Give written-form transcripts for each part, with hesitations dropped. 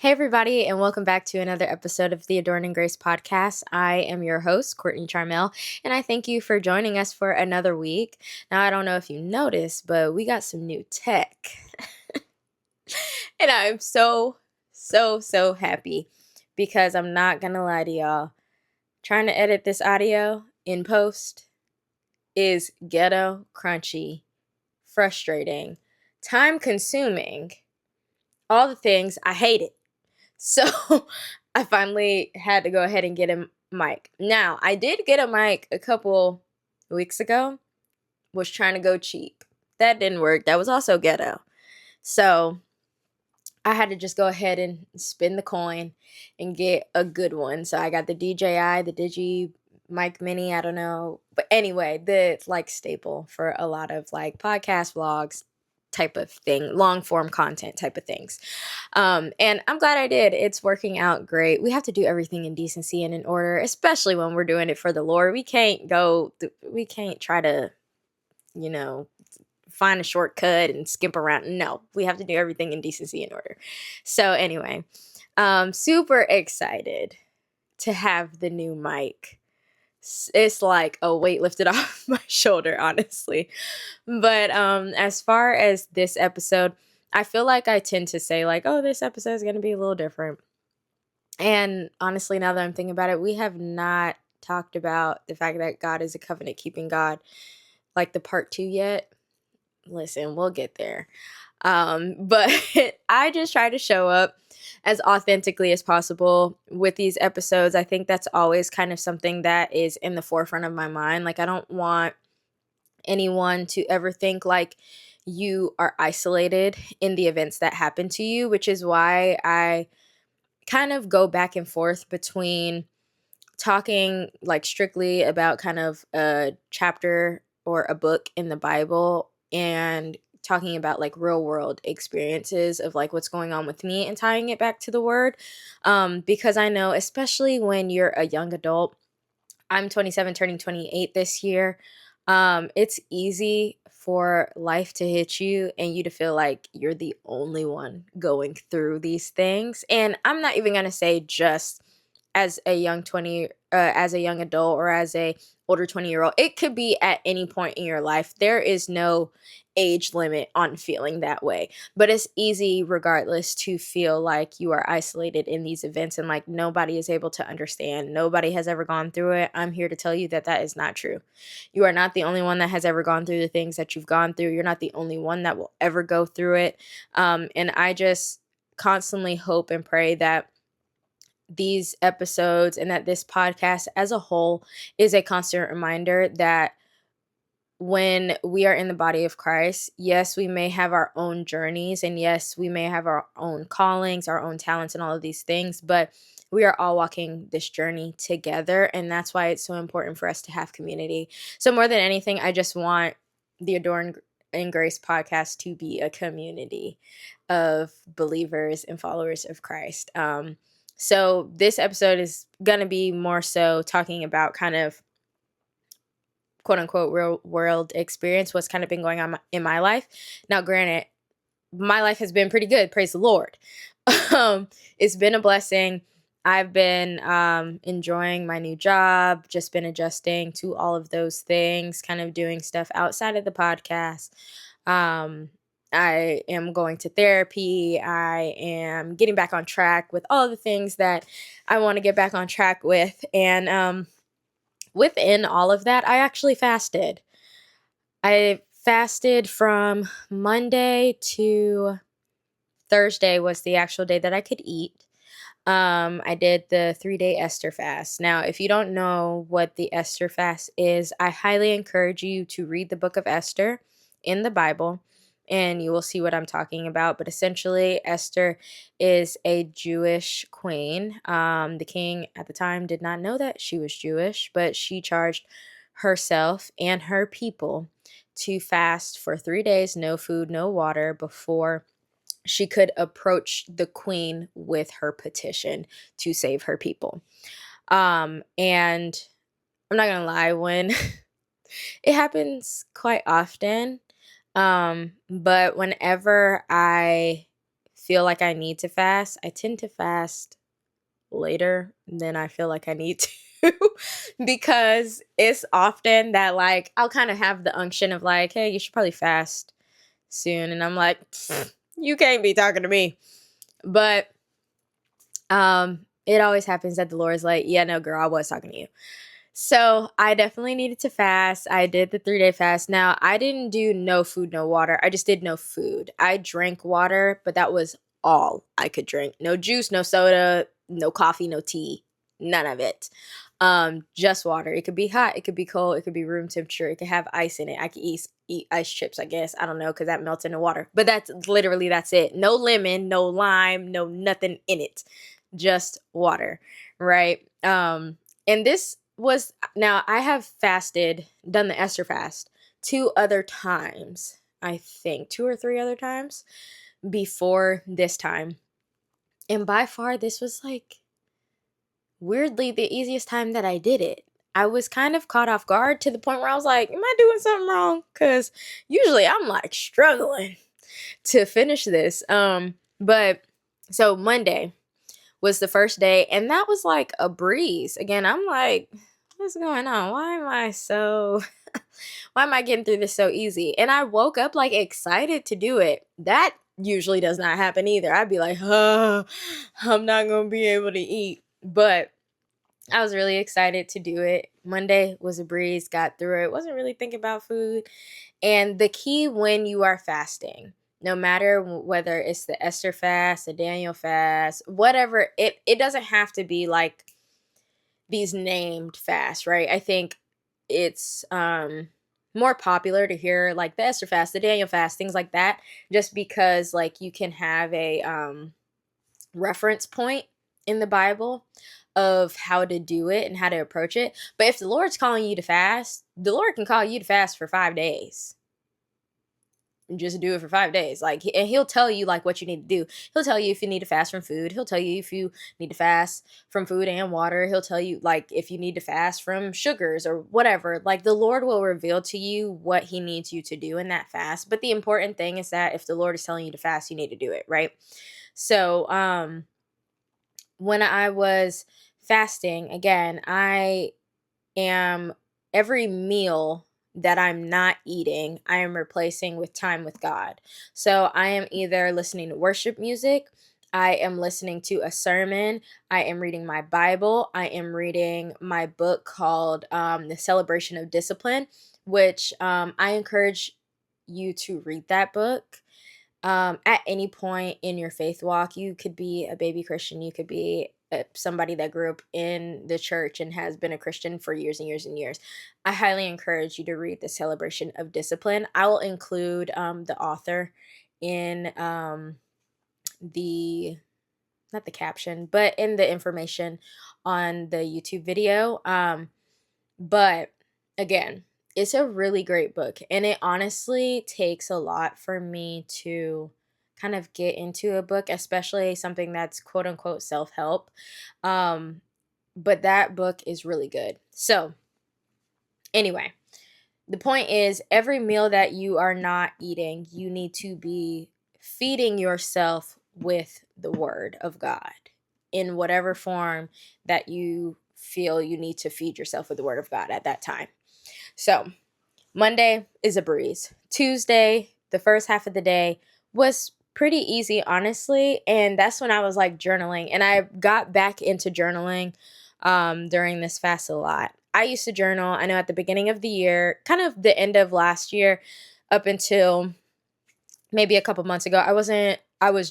Hey, everybody, and welcome back to another episode of the Adorn and Grace podcast. I am your host, Courtney Charmel, and I thank you for joining us for another week. Now, I don't know if you noticed, but we got some new tech, and I'm so happy because I'm not gonna lie to y'all. Trying to edit this audio in post is ghetto, crunchy, frustrating, time consuming, all the things. I hate it. So I finally had to go ahead and get a mic. Now, I did get a mic a couple weeks ago, was trying to go cheap. That didn't work. That was also ghetto. So I had to just go ahead and spin the coin and get a good one. So I got the DJI, the Digi Mic Mini, I don't know. But anyway, the like staple for a lot of like podcast vlogs type of thing, long form content type of things. And I'm glad I did. It's working out great. We have to do everything in decency and in order, especially when we're doing it for the Lord. We can't try to, you know, find a shortcut and skimp around. No, we have to do everything in decency and order. So anyway, super excited to have the new mic. It's like a weight lifted off my shoulder, honestly. But as far as this episode, I feel like I tend to say like, oh, this episode is going to be a little different. And honestly, now that I'm thinking about it, we have not talked about the fact that God is a covenant keeping God, like the part 2 yet. Listen, we'll get there. But I just try to show up as authentically as possible with these episodes. I think that's always kind of something that is in the forefront of my mind. Like, I don't want anyone to ever think like you are isolated in the events that happen to you, which is why I kind of go back and forth between talking like strictly about kind of a chapter or a book in the Bible and talking about like real world experiences of like what's going on with me and tying it back to the word. Because I know, especially when you're a young adult, I'm 27, turning 28 this year. It's easy for life to hit you and you to feel like you're the only one going through these things. And I'm not even going to say just as a as a young adult or as a older 20-year-old. It could be at any point in your life. There is no age limit on feeling that way, but it's easy regardless to feel like you are isolated in these events and like nobody is able to understand. Nobody has ever gone through it. I'm here to tell you that that is not true. You are not the only one that has ever gone through the things that you've gone through. You're not the only one that will ever go through it. And I just constantly hope and pray that these episodes and that this podcast as a whole is a constant reminder that when we are in the body of Christ, yes, we may have our own journeys and yes, we may have our own callings, our own talents, and all of these things, but we are all walking this journey together. And that's why it's so important for us to have community. So, more than anything, I just want the Adorn and Grace podcast to be a community of believers and followers of Christ. So, this episode is going to be more so talking about kind of quote unquote real world experience, what's kind of been going on in my life. Now, granted, my life has been pretty good, praise the Lord. It's been a blessing. I've been enjoying my new job, just been adjusting to all of those things, kind of doing stuff outside of the podcast. I am going to therapy. I am getting back on track with all the things that I want to get back on track with. And within all of that, I actually fasted. I fasted from Monday to Thursday was the actual day that I could eat. I did the 3-day Esther fast. Now, if you don't know what the Esther fast is, I highly encourage you to read the book of Esther in the Bible and you will see what I'm talking about. But essentially, Esther is a Jewish queen. The king at the time did not know that she was Jewish, but she charged herself and her people to fast for 3 days, no food, no water, before she could approach the queen with her petition to save her people. And I'm not gonna lie, when it happens quite often, but whenever I feel like I need to fast, I tend to fast later than I feel like I need to because it's often that like I'll kind of have the unction of like, hey, you should probably fast soon. And I'm like, you can't be talking to me. But it always happens that the Lord's like, yeah, no, girl, I was talking to you. So I definitely needed to fast. I did the 3-day fast. Now, I didn't do no food, no water. I just did no food. I drank water, but that was all I could drink. No juice, no soda, no coffee, no tea, none of it. Just water. It could be hot, it could be cold, it could be room temperature, it could have ice in it. I could eat ice chips, I guess. I don't know, because that melts in the water. But that's it. No lemon, no lime, no nothing in it. Just water, right? And this was, now I have done the Esther fast 2 other times, I think 2 or 3 other times before this time. And by far, this was like weirdly the easiest time that I did it. I was kind of caught off guard to the point where I was like, am I doing something wrong? Because usually I'm like struggling to finish this. But so Monday was the first day, and that was like a breeze. Again, I'm like, what's going on? Why am I getting through this so easy? And I woke up like excited to do it. That usually does not happen either. I'd be like, oh, I'm not going to be able to eat. But I was really excited to do it. Monday was a breeze, got through it. Wasn't really thinking about food. And the key when you are fasting, no matter whether it's the Esther fast, the Daniel fast, whatever, it doesn't have to be like these named fasts, right? I think it's more popular to hear like the Esther fast, the Daniel fast, things like that, just because like you can have a reference point in the Bible of how to do it and how to approach it. But if the Lord's calling you to fast, the Lord can call you to fast for 5 days. Just do it for 5 days. Like, and he'll tell you like what you need to do. He'll tell you if you need to fast from food. He'll tell you if you need to fast from food and water. He'll tell you like if you need to fast from sugars or whatever. Like the Lord will reveal to you what he needs you to do in that fast. But the important thing is that if the Lord is telling you to fast, you need to do it, right? So, when I was fasting, again, I am every meal that I'm not eating, I am replacing with time with God. So I am either listening to worship music, I am listening to a sermon, I am reading my Bible, I am reading my book called The Celebration of Discipline, which I encourage you to read that book. At any point in your faith walk, you could be a baby Christian, you could be somebody that grew up in the church and has been a Christian for years and years and years. I highly encourage you to read The Celebration of Discipline. I will include the author in the, not the caption, but in the information on the YouTube video. But again, it's a really great book, and it honestly takes a lot for me to kind of get into a book, especially something that's quote unquote self-help. But that book is really good. So anyway, the point is every meal that you are not eating, you need to be feeding yourself with the word of God in whatever form that you feel you need to feed yourself with the word of God at that time. So Monday is a breeze. Tuesday, the first half of the day was pretty easy, honestly. And that's when I was like journaling. And I got back into journaling during this fast a lot. I used to journal, I know at the beginning of the year, kind of the end of last year up until maybe a couple months ago. I was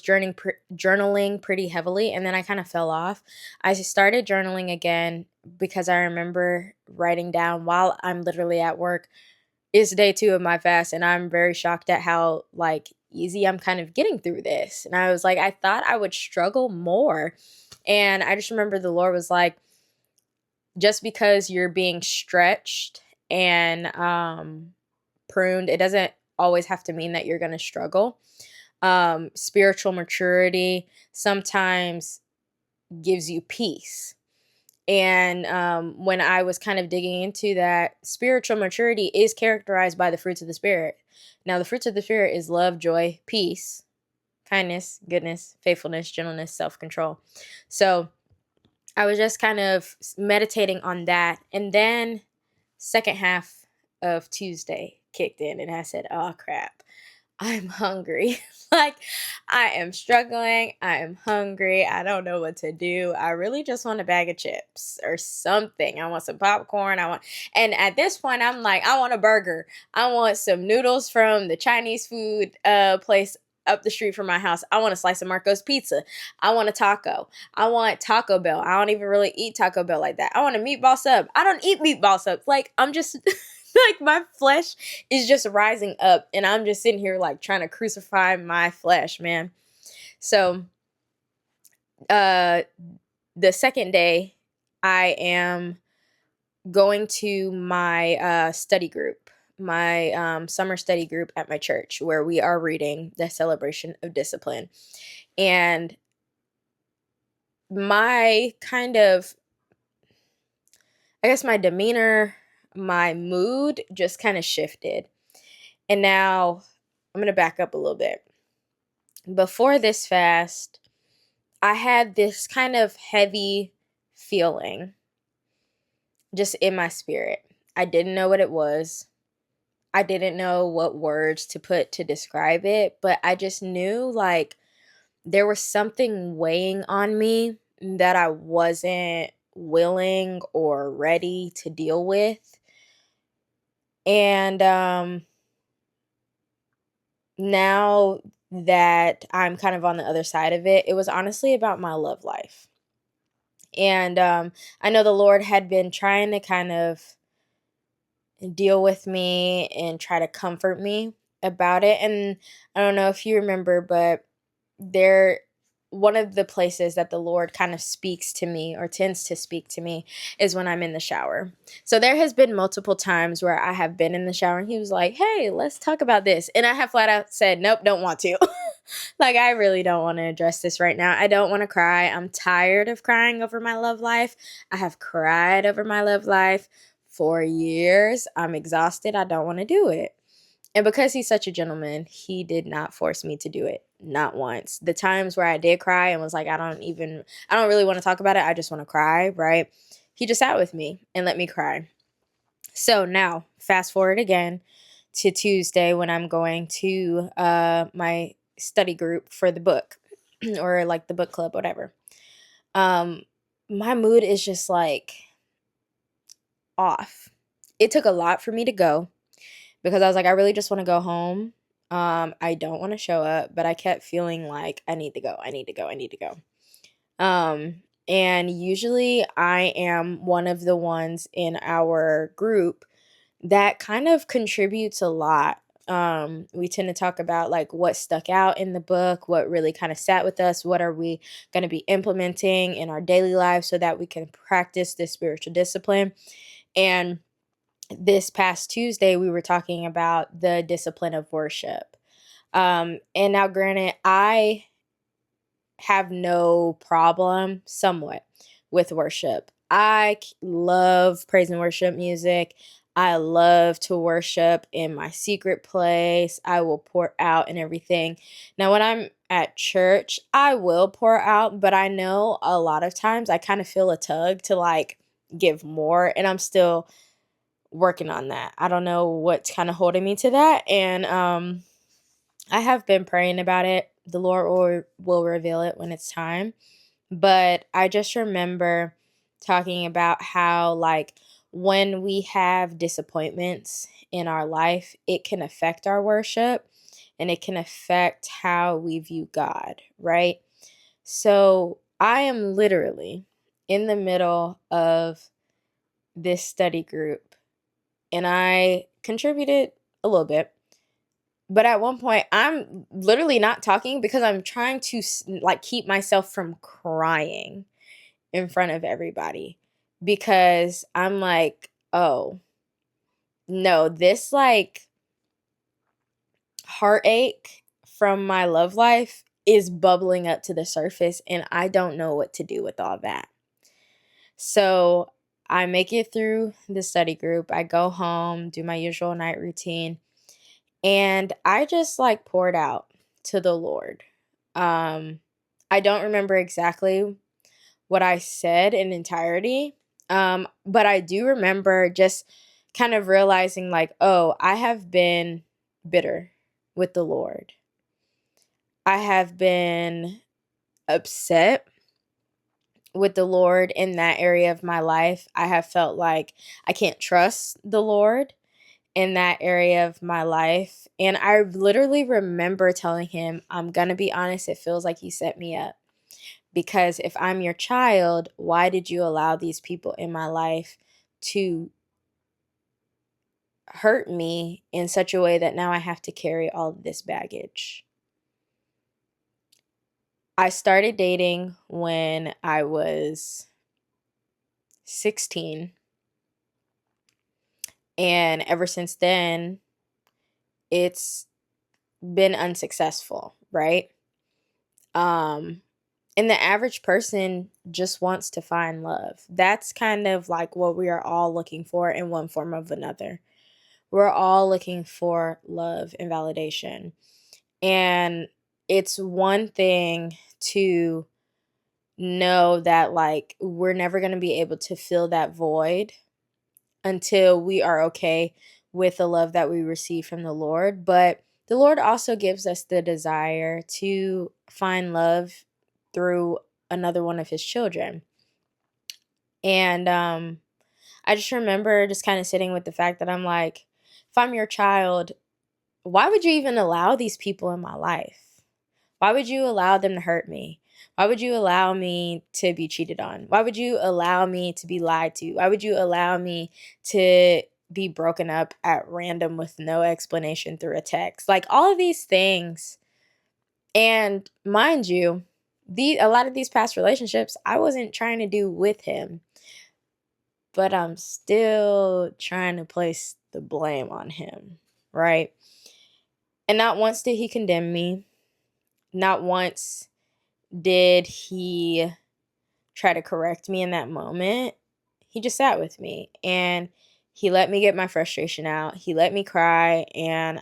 journaling pretty heavily, and then I kind of fell off. I started journaling again because I remember writing down while I'm literally at work, it's day 2 of my fast, and I'm very shocked at how like easy I'm kind of getting through this. And I was like, I thought I would struggle more. And I just remember the Lord was like, just because you're being stretched and pruned, it doesn't always have to mean that you're going to struggle. Spiritual maturity sometimes gives you peace. And when I was kind of digging into that, spiritual maturity is characterized by the fruits of the Spirit. Now, the fruits of the Spirit is love, joy, peace, kindness, goodness, faithfulness, gentleness, self-control. So I was just kind of meditating on that. And then second half of Tuesday kicked in and I said, oh crap, I'm hungry. Like, I am struggling. I am hungry. I don't know what to do. I really just want a bag of chips or something. I want some popcorn. And at this point, I'm like, I want a burger. I want some noodles from the Chinese food place up the street from my house. I want a slice of Marco's pizza. I want a taco. I want Taco Bell. I don't even really eat Taco Bell like that. I want a meatball sub. I don't eat meatball subs. Like, I'm just like, my flesh is just rising up and I'm just sitting here like trying to crucify my flesh, man. So the second day I am going to my study group, my summer study group at my church, where we are reading the Celebration of Discipline. And my kind of, I guess my demeanor, my mood just kind of shifted. And now I'm going to back up a little bit. Before this fast, I had this kind of heavy feeling just in my spirit. I didn't know what it was. I didn't know what words to put to describe it, but I just knew like there was something weighing on me that I wasn't willing or ready to deal with. And now that I'm kind of on the other side of it, it was honestly about my love life. And I know the Lord had been trying to kind of deal with me and try to comfort me about it. And I don't know if you remember, but there, one of the places that the Lord kind of speaks to me or tends to speak to me is when I'm in the shower. So there has been multiple times where I have been in the shower and he was like, hey, let's talk about this. And I have flat out said, nope, don't want to. Like, I really don't want to address this right now. I don't want to cry. I'm tired of crying over my love life. I have cried over my love life for years. I'm exhausted. I don't want to do it. And because he's such a gentleman, he did not force me to do it. Not once. The times where I did cry and was like, I don't really want to talk about it. I just want to cry, right? He just sat with me and let me cry. So now, fast forward again to Tuesday when I'm going to my study group for the book or like the book club, whatever. My mood is just like off. It took a lot for me to go because I was like, I really just want to go home. I don't want to show up, but I kept feeling like I need to go. I need to go. I need to go. And usually I am one of the ones in our group that kind of contributes a lot. We tend to talk about like what stuck out in the book, what really kind of sat with us, what are we going to be implementing in our daily lives so that we can practice this spiritual discipline. And this past Tuesday, we were talking about the discipline of worship. And now, granted, I have no problem somewhat with worship. I love praise and worship music. I love to worship in my secret place. I will pour out and everything. Now, when I'm at church, I will pour out, but I know a lot of times I kind of feel a tug to like give more, and I'm still working on that. I don't know what's kind of holding me to that. And I have been praying about it. The Lord will reveal it when it's time. But I just remember talking about how, like, when we have disappointments in our life, it can affect our worship and it can affect how we view God, right? So I am literally in the middle of this study group and I contributed a little bit. But at one point, I'm literally not talking because I'm trying to like keep myself from crying in front of everybody because I'm like, oh, no, this like heartache from my love life is bubbling up to the surface and I don't know what to do with all that. So I make it through the study group. I go home, do my usual night routine, and I just like poured out to the Lord. I don't remember exactly what I said in entirety. But I do remember just kind of realizing, like, oh, I have been bitter with the Lord. I have been upset with the Lord in that area of my life. I have felt like I can't trust the Lord in that area of my life. And I literally remember telling him, I'm going to be honest, it feels like you set me up. Because if I'm your child, why did you allow these people in my life to hurt me in such a way that now I have to carry all of this baggage? I started dating when I was 16. And ever since then, it's been unsuccessful, right? Um, and the average person just wants to find love. That's kind of like what we are all looking for in one form of another. We're all looking for love and validation. And it's one thing to know that, like, we're never going to be able to fill that void until we are okay with the love that we receive from the Lord. But the Lord also gives us the desire to find love through another one of his children. And I just remember just kind of sitting with the fact that I'm like, if I'm your child, why would you even allow these people in my life? Why would you allow them to hurt me? Why would you allow me to be cheated on? Why would you allow me to be lied to? Why would you allow me to be broken up at random with no explanation through a text? Like, all of these things. And mind you, a lot of these past relationships, I wasn't trying to do with him, but I'm still trying to place the blame on him, right? And not once did he condemn me. Not once did he try to correct me in that moment. He just sat with me and he let me get my frustration out. He let me cry, and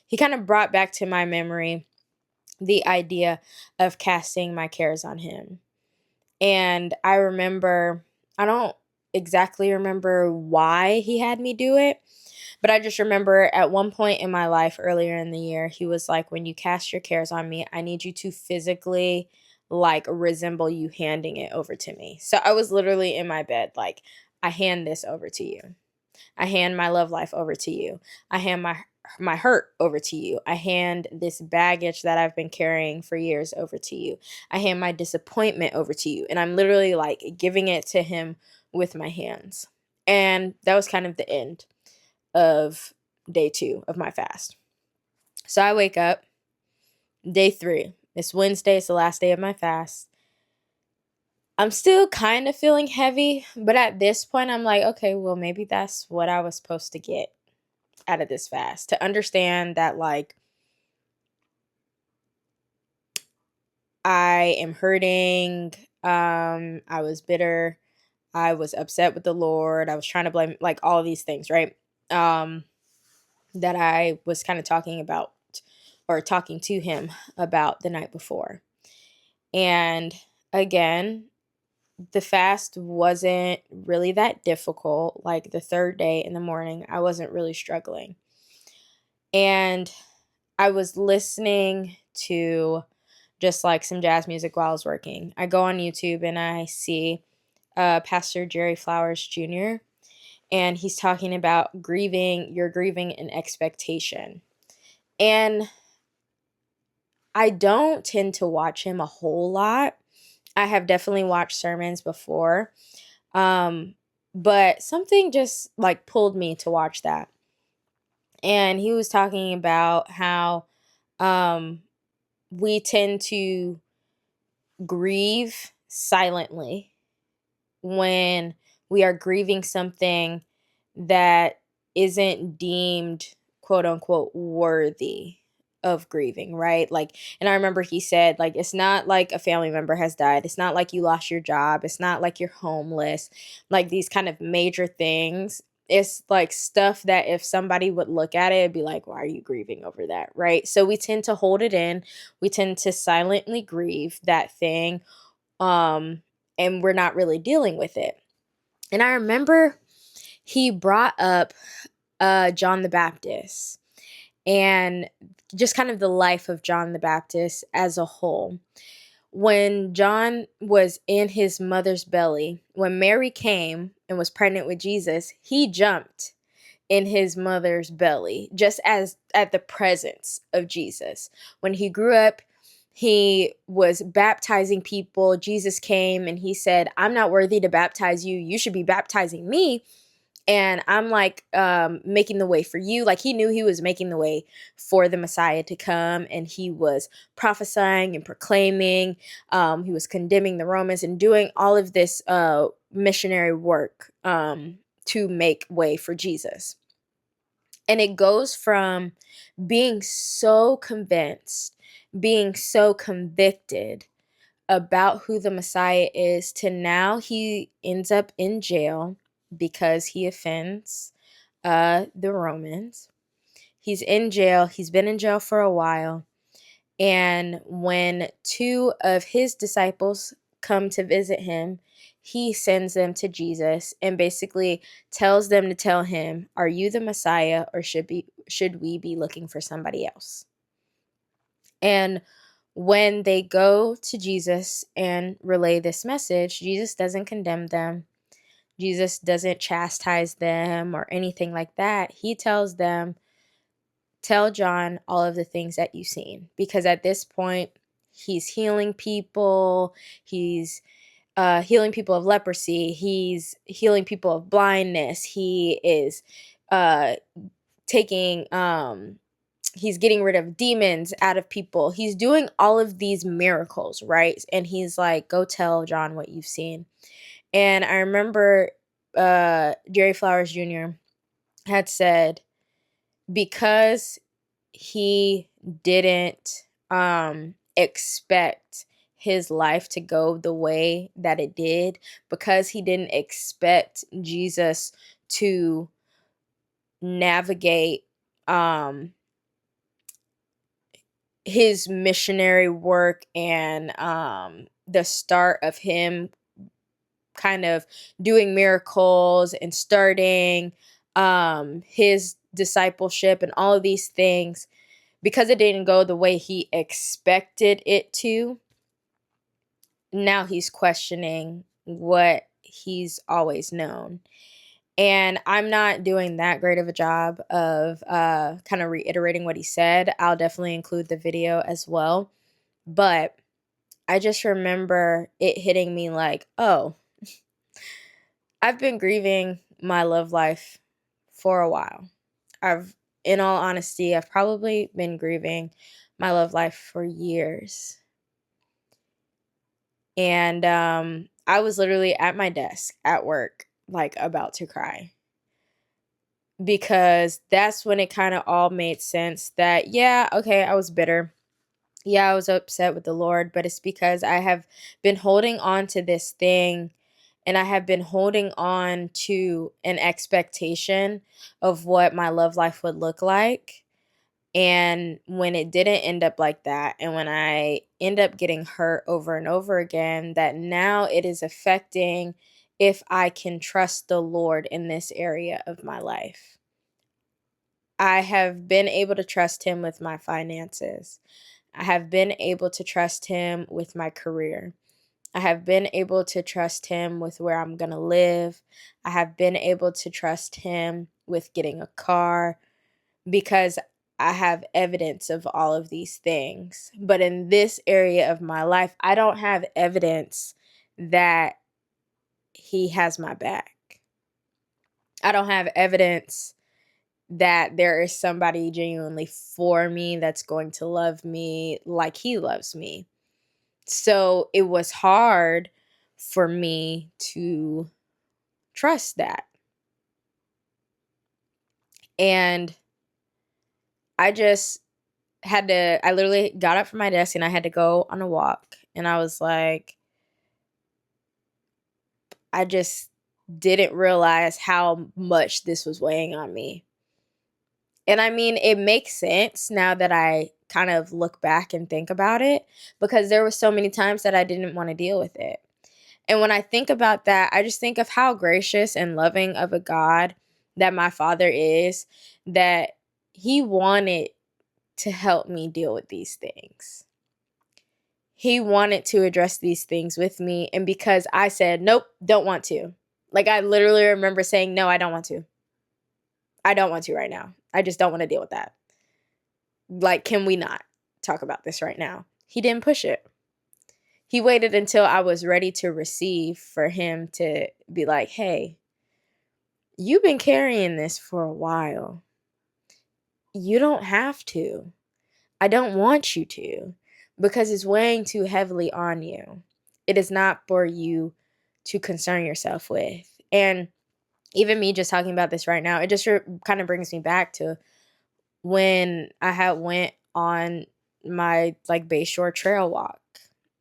he kind of brought back to my memory the idea of casting my cares on him. And I don't exactly remember why he had me do it, but I just remember at one point in my life earlier in the year, he was like, when you cast your cares on me, I need you to physically, like, resemble you handing it over to me. So I was literally in my bed, like, I hand this over to you. I hand my love life over to you. I hand my hurt over to you. I hand this baggage that I've been carrying for years over to you. I hand my disappointment over to you. And I'm literally like giving it to him with my hands. And that was kind of the end of day 2 of my fast. So I wake up, day 3. It's Wednesday. It's the last day of my fast. I'm still kind of feeling heavy, but at this point, I'm like, okay, well, maybe that's what I was supposed to get out of this fast. To understand that, like, I am hurting. I was bitter. I was upset with the Lord. I was trying to blame, like, all of these things, right? That I was kind of talking about or talking to him about the night before. And again, the fast wasn't really that difficult. Like, the third day in the morning, I wasn't really struggling. And I was listening to just like some jazz music while I was working. I go on YouTube and I see Pastor Jerry Flowers Jr., and he's talking about grieving. You're grieving an expectation. And I don't tend to watch him a whole lot. I have definitely watched sermons before. But something just like pulled me to watch that. And he was talking about how we tend to grieve silently when we are grieving something that isn't deemed quote unquote worthy of grieving, right? Like, and I remember he said, like, it's not like a family member has died. It's not like you lost your job. It's not like you're homeless. Like, these kind of major things. it's like stuff that if somebody would look at it, it'd be like, why are you grieving over that? Right. So we tend to hold it in. We tend to silently grieve that thing. Um, and we're not really dealing with it. And I remember he brought up John the Baptist and just kind of the life of John the Baptist as a whole. When John was in his mother's belly, when Mary came and was pregnant with Jesus, he jumped in his mother's belly, just as at the presence of Jesus. When he grew up, he was baptizing people. Jesus came and he said, I'm not worthy to baptize you. You should be baptizing me. And I'm like making the way for you. Like he knew he was making the way for the Messiah to come, and he was prophesying and proclaiming. He was condemning the Romans and doing all of this missionary work to make way for Jesus. And it goes from being so convinced, being so convicted about who the Messiah is, to now he ends up in jail because he offends the Romans. He's in jail. He's been in jail for a while. And when two of his disciples come to visit him, he sends them to Jesus and basically tells them to tell him, are you the Messiah, or should we be looking for somebody else? And when they go to Jesus and relay this message, Jesus doesn't condemn them. Jesus doesn't chastise them or anything like that. He tells them, tell John all of the things that you've seen. Because at this point, he's healing people. He's healing people of leprosy. He's healing people of blindness. He is taking he's getting rid of demons out of people. He's doing all of these miracles, right? And he's like, go tell John what you've seen. And I remember Jerry Flowers Jr. had said, because he didn't expect his life to go the way that it did, because he didn't expect Jesus to navigate his missionary work and the start of him kind of doing miracles and starting his discipleship and all of these things, because it didn't go the way he expected it to. Now he's questioning what he's always known. And I'm not doing that great of a job of kind of reiterating what he said. I'll definitely include the video as well. But I just remember it hitting me like, oh, I've been grieving my love life for a while. In all honesty, I've probably been grieving my love life for years. And I was literally at my desk at work, like about to cry. Because that's when it kind of all made sense that, yeah, okay, I was bitter. Yeah, I was upset with the Lord, but it's because I have been holding on to this thing, and I have been holding on to an expectation of what my love life would look like. And when it didn't end up like that, and when I end up getting hurt over and over again, that now it is affecting if I can trust the Lord in this area of my life. I have been able to trust him with my finances. I have been able to trust him with my career. I have been able to trust him with where I'm going to live. I have been able to trust him with getting a car, because I have evidence of all of these things. But in this area of my life, I don't have evidence that he has my back. I don't have evidence that there is somebody genuinely for me that's going to love me like he loves me. So it was hard for me to trust that. And I just I literally got up from my desk and I had to go on a walk. And I was like, I just didn't realize how much this was weighing on me. And I mean, it makes sense now that I kind of look back and think about it, because there were so many times that I didn't want to deal with it. And when I think about that, I just think of how gracious and loving of a God that my Father is, that He wanted to help me deal with these things. He wanted to address these things with me. And because I said, nope, don't want to. Like, I literally remember saying, no, I don't want to. I don't want to right now. I just don't want to deal with that. Like, can we not talk about this right now? He didn't push it. He waited until I was ready to receive for him to be like, hey, you've been carrying this for a while. You don't have to. I don't want you to, because it's weighing too heavily on you. It is not for you to concern yourself with. And even me just talking about this right now, it just kind of brings me back to when I had went on my like Bayshore trail walk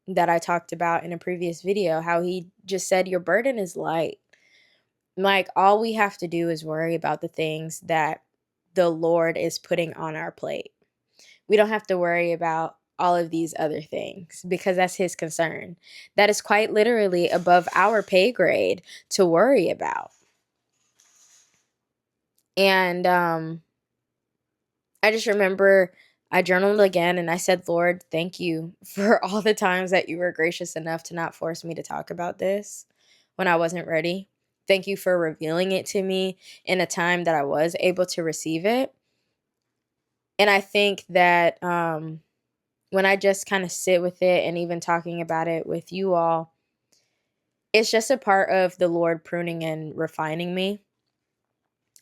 that I talked about in a previous video, how he just said, your burden is light. Like, all we have to do is worry about the things that the Lord is putting on our plate. We don't have to worry about all of these other things, because that's his concern. That is quite literally above our pay grade to worry about. And I just remember I journaled again and I said, Lord, thank you for all the times that you were gracious enough to not force me to talk about this when I wasn't ready. Thank you for revealing it to me in a time that I was able to receive it. And I think that when I just kind of sit with it, and even talking about it with you all, it's just a part of the Lord pruning and refining me.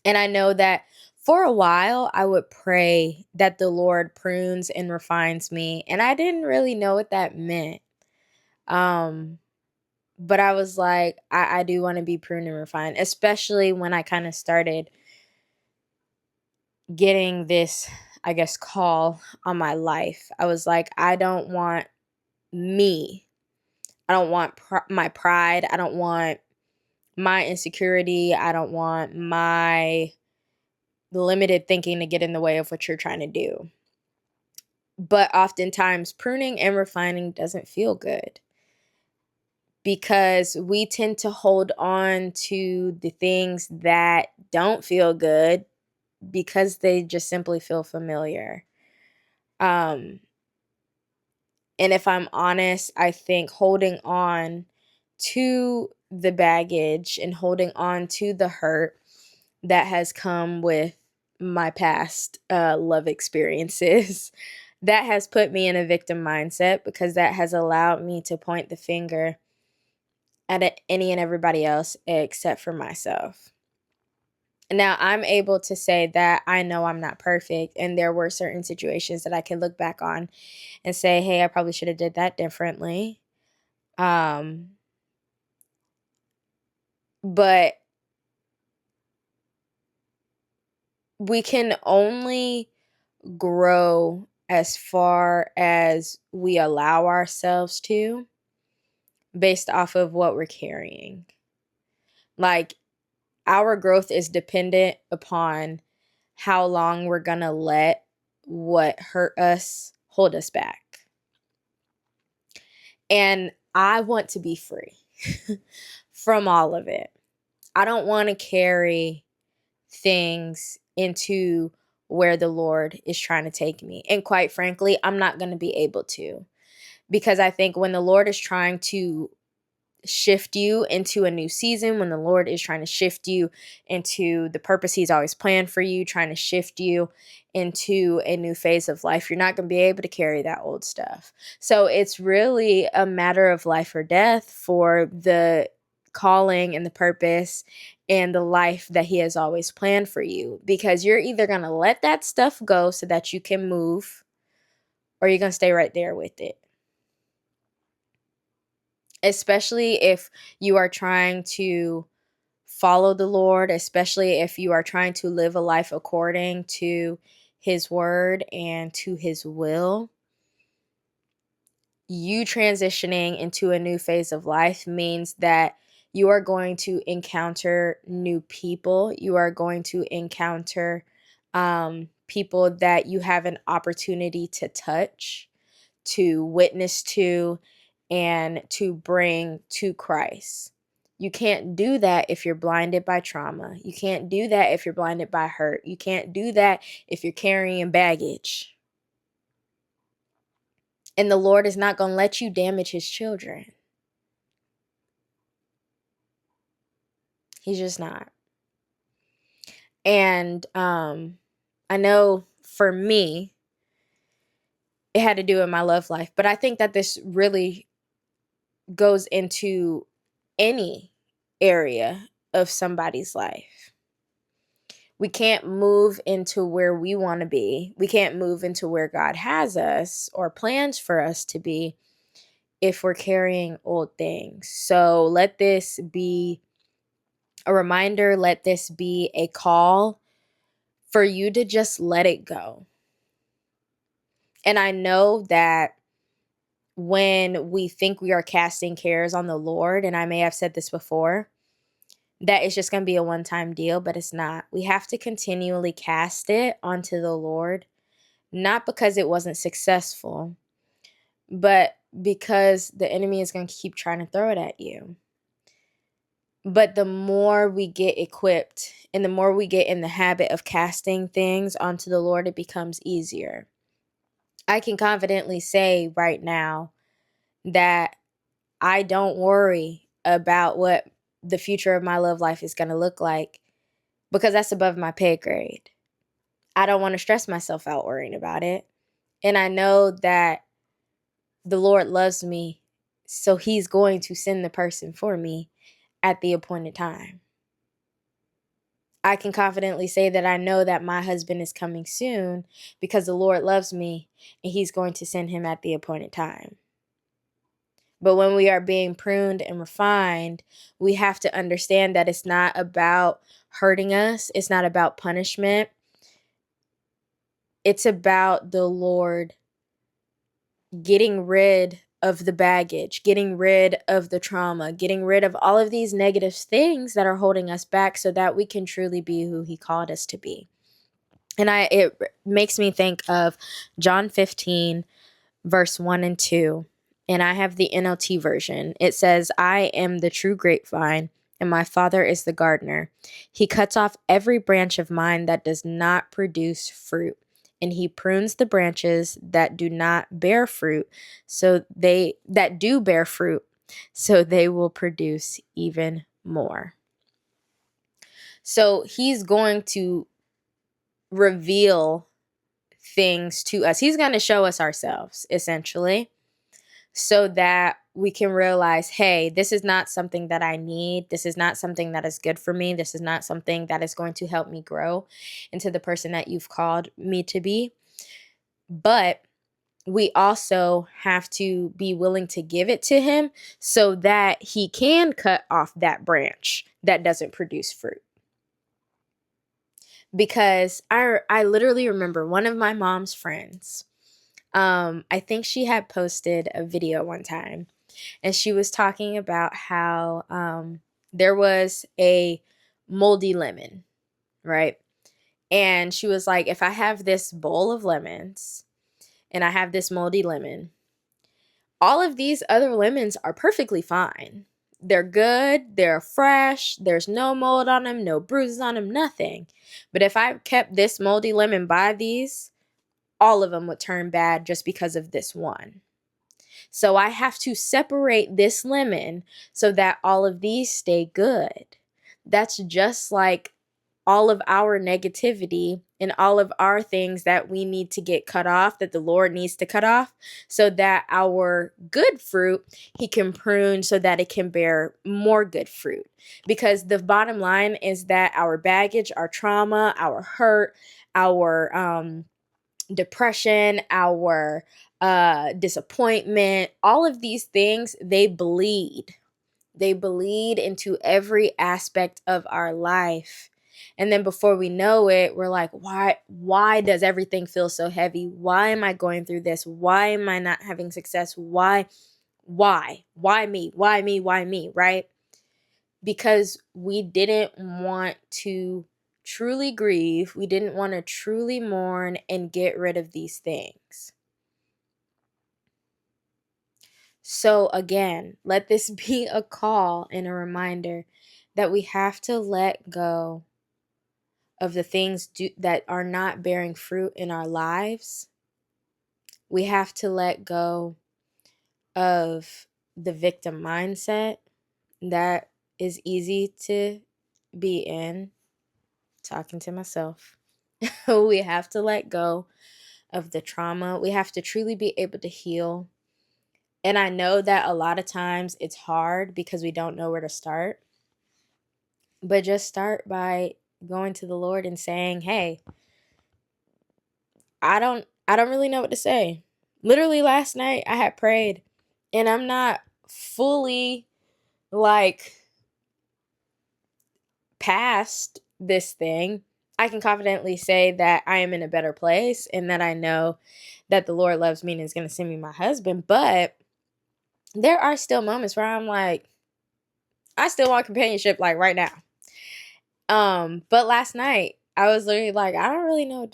And I know that for a while I would pray that the Lord prunes and refines me, and I didn't really know what that meant. But I was like, I do want to be pruned and refined, especially when I kind of started getting this, I guess, call on my life. I was like, I don't want me. I don't want my pride. I don't want my insecurity. I don't want my limited thinking to get in the way of what you're trying to do. But oftentimes, pruning and refining doesn't feel good, because we tend to hold on to the things that don't feel good because they just simply feel familiar. And if I'm honest, I think holding on to the baggage and holding on to the hurt that has come with my past love experiences, that has put me in a victim mindset, because that has allowed me to point the finger at any and everybody else except for myself. Now I'm able to say that I know I'm not perfect, and there were certain situations that I can look back on and say, hey, I probably should have did that differently. But we can only grow as far as we allow ourselves to, based off of what we're carrying. Like, our growth is dependent upon how long we're gonna let what hurt us hold us back. And I want to be free from all of it. I don't want to carry things into where the Lord is trying to take me. And quite frankly, I'm not going to be able to, because I think when the Lord is trying to shift you into a new season, when the Lord is trying to shift you into the purpose he's always planned for you, trying to shift you into a new phase of life, you're not going to be able to carry that old stuff. So it's really a matter of life or death for the calling and the purpose and the life that he has always planned for you, because you're either going to let that stuff go so that you can move, or you're going to stay right there with it. Especially if you are trying to follow the Lord, especially if you are trying to live a life according to his word and to his will. You transitioning into a new phase of life means that You are going to encounter new people. You are going to encounter people that you have an opportunity to touch, to witness to, and to bring to Christ. You can't do that if you're blinded by trauma. You can't do that if you're blinded by hurt. You can't do that if you're carrying baggage. And the Lord is not going to let you damage his children. He's just not. And I know for me, it had to do with my love life. But I think that this really goes into any area of somebody's life. We can't move into where we want to be. We can't move into where God has us or plans for us to be if we're carrying old things. So let this be a reminder. Let this be a call for you to just let it go. And I know that when we think we are casting cares on the Lord, and I may have said this before, that it's just going to be a one-time deal, but it's not. We have to continually cast it onto the Lord, not because it wasn't successful, but because the enemy is going to keep trying to throw it at you. But the more we get equipped and the more we get in the habit of casting things onto the Lord, it becomes easier. I can confidently say right now that I don't worry about what the future of my love life is going to look like, because that's above my pay grade. I don't want to stress myself out worrying about it. And I know that the Lord loves me, so he's going to send the person for me at the appointed time. I can confidently say that I know that my husband is coming soon because the Lord loves me and he's going to send him at the appointed time. But when we are being pruned and refined, we have to understand that it's not about hurting us. It's not about punishment. It's about the Lord getting rid of the baggage, getting rid of the trauma, getting rid of all of these negative things that are holding us back so that we can truly be who he called us to be. And it makes me think of John 15, verse 1 and 2. And I have the NLT version. It says, "I am the true grapevine, and my Father is the gardener. He cuts off every branch of mine that does not produce fruit, and he prunes the branches that do not bear fruit, so they will produce even more." So he's going to reveal things to us. He's going to show us ourselves, essentially, so that we can realize, hey, this is not something that I need. This is not something that is good for me. This is not something that is going to help me grow into the person that you've called me to be. But we also have to be willing to give it to him so that he can cut off that branch that doesn't produce fruit. Because I literally remember one of my mom's friends, I think she had posted a video one time, and she was talking about how there was a moldy lemon, right? And she was like, if I have this bowl of lemons and I have this moldy lemon, all of these other lemons are perfectly fine. They're good, they're fresh, there's no mold on them, no bruises on them, nothing. But if I kept this moldy lemon by these, all of them would turn bad just because of this one. So I have to separate this lemon so that all of these stay good. That's just like all of our negativity and all of our things that we need to get cut off, that the Lord needs to cut off, so that our good fruit, he can prune so that it can bear more good fruit. Because the bottom line is that our baggage, our trauma, our hurt, our depression, our disappointment, all of these things, they bleed. They bleed into every aspect of our life. And then before we know it, we're like, why does everything feel so heavy? Why am I going through this? Why am I not having success? Why me? Why me? Why me? Right? because we didn't want to truly grieve. We didn't want to truly mourn and get rid of these things. So again, let this be a call and a reminder that we have to let go of the things that are not bearing fruit in our lives. We have to let go of the victim mindset that is easy to be in. Talking to myself. We have to let go of the trauma. We have to truly be able to heal. And I know that a lot of times it's hard because we don't know where to start. But just start by going to the Lord and saying, "Hey, I don't really know what to say." Literally last night I had prayed and I'm not fully like past this thing. I can confidently say that I am in a better place and that I know that the Lord loves me and is going to send me my husband. But there are still moments where I'm like, I still want companionship like right now. But last night I was literally like, I don't really know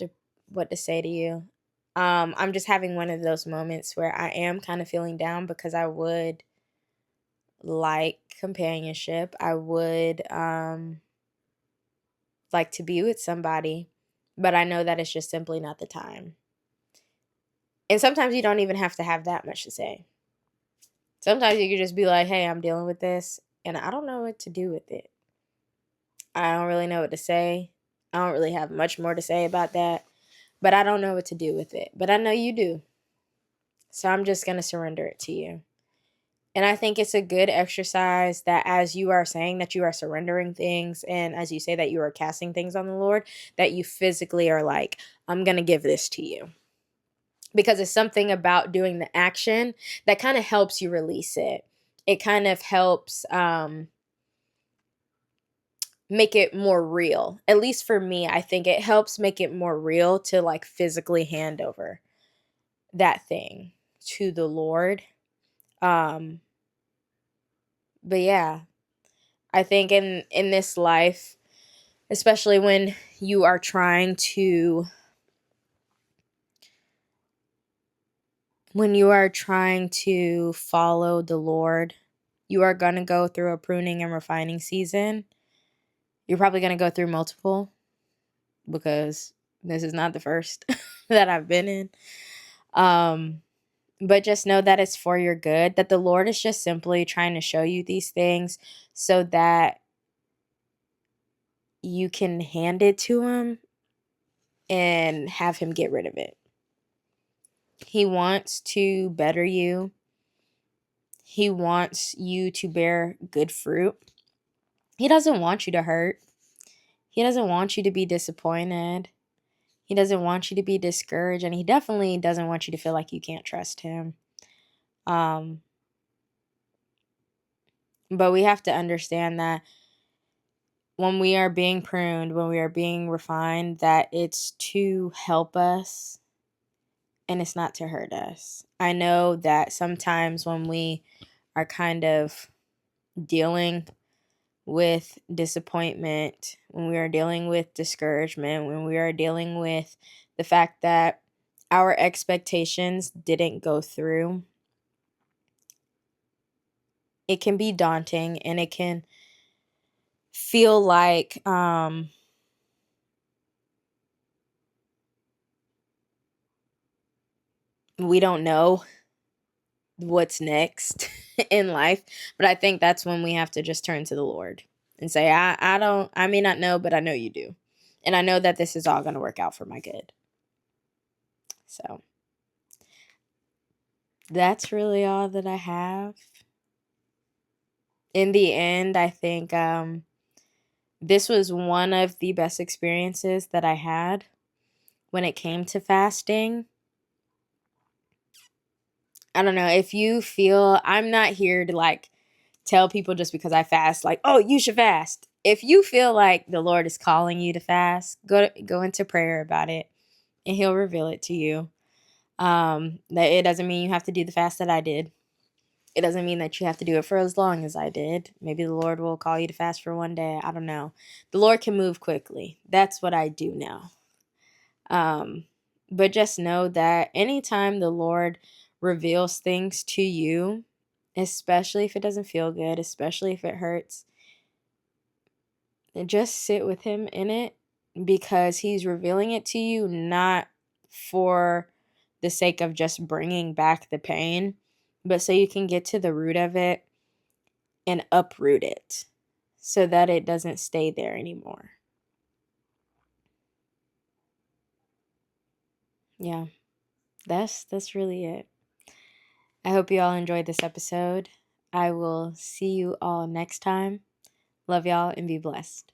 what to say to you. I'm just having one of those moments where I am kind of feeling down because I would like companionship. I would like to be with somebody, but I know that it's just simply not the time. And sometimes you don't even have to have that much to say. Sometimes you could just be like, "Hey, I'm dealing with this and I don't know what to do with it. I don't really know what to say. I don't really have much more to say about that, but I don't know what to do with it. But I know you do. So I'm just going to surrender it to you." And I think it's a good exercise that as you are saying that you are surrendering things and as you say that you are casting things on the Lord, that you physically are like, "I'm going to give this to you." Because it's something about doing the action that kind of helps you release it. It kind of helps make it more real. At least for me, I think it helps make it more real to like physically hand over that thing to the Lord. Um, but yeah, I think in this life, especially when you are trying to follow the Lord, you are going to go through a pruning and refining season. You're probably going to go through multiple because this is not the first that I've been in. But just know that it's for your good, that the Lord is just simply trying to show you these things so that you can hand it to him and have him get rid of it. He wants to better you. He wants you to bear good fruit. He doesn't want you to hurt. He doesn't want you to be disappointed. He doesn't want you to be discouraged. And he definitely doesn't want you to feel like you can't trust him. But we have to understand that when we are being pruned, when we are being refined, that it's to help us and it's not to hurt us. I know that sometimes when we are kind of dealing with disappointment, when we are dealing with discouragement, when we are dealing with the fact that our expectations didn't go through, it can be daunting and it can feel like we don't know what's next in life. But I think that's when we have to just turn to the Lord and say, I may not know, but I know you do. And I know that this is all going to work out for my good. So that's really all that I have. In the end, I think this was one of the best experiences that I had when it came to fasting. I don't know if you feel, I'm not here to like tell people just because I fast, like, "Oh, you should fast." If you feel like the Lord is calling you to fast, go into prayer about it and he'll reveal it to you. That it doesn't mean you have to do the fast that I did. It doesn't mean that you have to do it for as long as I did. Maybe the Lord will call you to fast for one day. I don't know. The Lord can move quickly. That's what I do know. But just know that anytime the Lord reveals things to you, especially if it doesn't feel good, especially if it hurts, just sit with him in it, because he's revealing it to you not for the sake of just bringing back the pain, but so you can get to the root of it and uproot it so that it doesn't stay there anymore. Yeah, that's really it. I hope you all enjoyed this episode. I will see you all next time. Love y'all and be blessed.